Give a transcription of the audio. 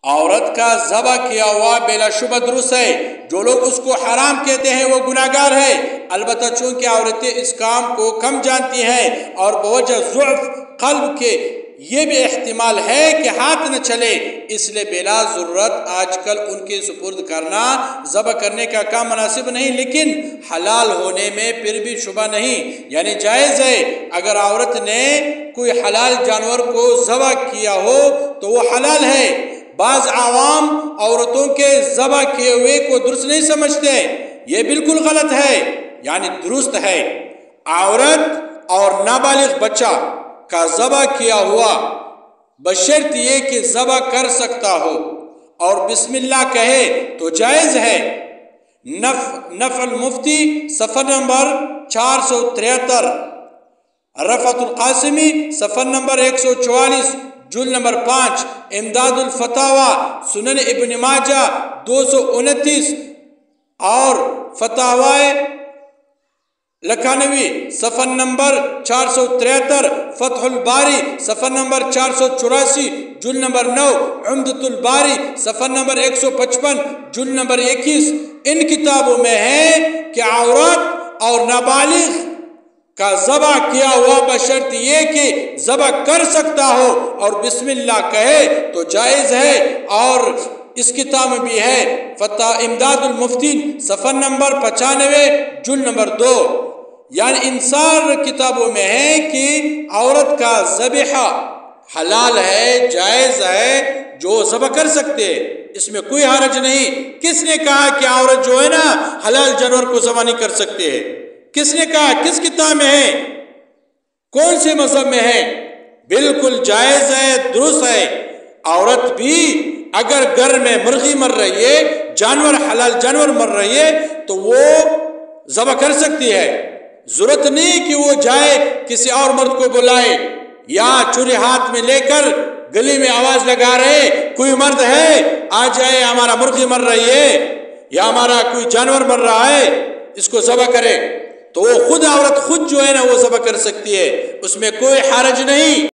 عورت کا ذبح کیا ہوا بلا شبہ درست ہے. جو لوگ اس کو حرام کہتے ہیں وہ گناہگار ہے. البتہ چونکہ عورتیں اس کام کو کم جانتی ہیں اور بوجہ ضعف قلب کے یہ بھی احتمال ہے کہ ہاتھ نہ چلے، اس لیے بلا ضرورت آج کل ان کے سپرد کرنا ذبح کرنے کا کام مناسب نہیں، لیکن حلال ہونے میں پھر بھی شبہ نہیں، یعنی جائز ہے. اگر عورت نے کوئی حلال جانور کو ذبح کیا ہو تو وہ حلال ہے. بعض عوام عورتوں کے ذبح کیے ہوئے کو درست نہیں سمجھتے، یہ بالکل غلط ہے. یعنی درست ہے عورت اور نابالغ بچہ کا ذبح کیا ہوا بشرط یہ کہ ذبح کر سکتا ہو اور بسم اللہ کہے تو جائز ہے. نفع المفتی صفحہ نمبر 473، رفعت القاسمی صفحہ نمبر 144، جلد نمبر 5، امداد الفتاوی سنن ابن ماجہ 229 اور فتاوی لکھانوی صفحہ نمبر 473، فتح الباری صفحہ نمبر 484، جلد نمبر 9، عمدۃ الباری صفحہ نمبر 155، جلد نمبر 21. ان کتابوں میں ہے کہ عورت اور نابالغ کا ذبح کیا ہوا بشرط یہ کہ ذبح کر سکتا ہو اور بسم اللہ کہے تو جائز ہے. اور اس کتاب میں بھی ہے امداد المفتین صفحہ نمبر 95، جلد نمبر 2. یعنی ان سار کتابوں میں ہے کہ عورت کا ذبیحہ حلال ہے، جائز ہے، جو ذبح کر سکتے، اس میں کوئی حرج نہیں. کس نے کہا کہ عورت جو ہے نا حلال جانور کو ذبح نہیں کر سکتے ہے؟ کس نے کہا؟ کس کتاب میں ہے؟ کون سے مذہب میں ہے؟ بالکل جائز ہے، درست ہے. عورت بھی اگر گھر میں مرغی مر رہی ہے، جانور حلال جانور مر رہی ہے تو وہ ذبح کر سکتی ہے. ضرورت نہیں کہ وہ جائے کسی اور مرد کو بلائے یا چھری ہاتھ میں لے کر گلی میں آواز لگا رہے کوئی مرد ہے آ جائے، ہمارا مرغی مر رہی ہے یا ہمارا کوئی جانور مر رہا ہے، اس کو ذبح کرے. تو وہ خود عورت خود جو ہے نا وہ ذبح کر سکتی ہے، اس میں کوئی حرج نہیں.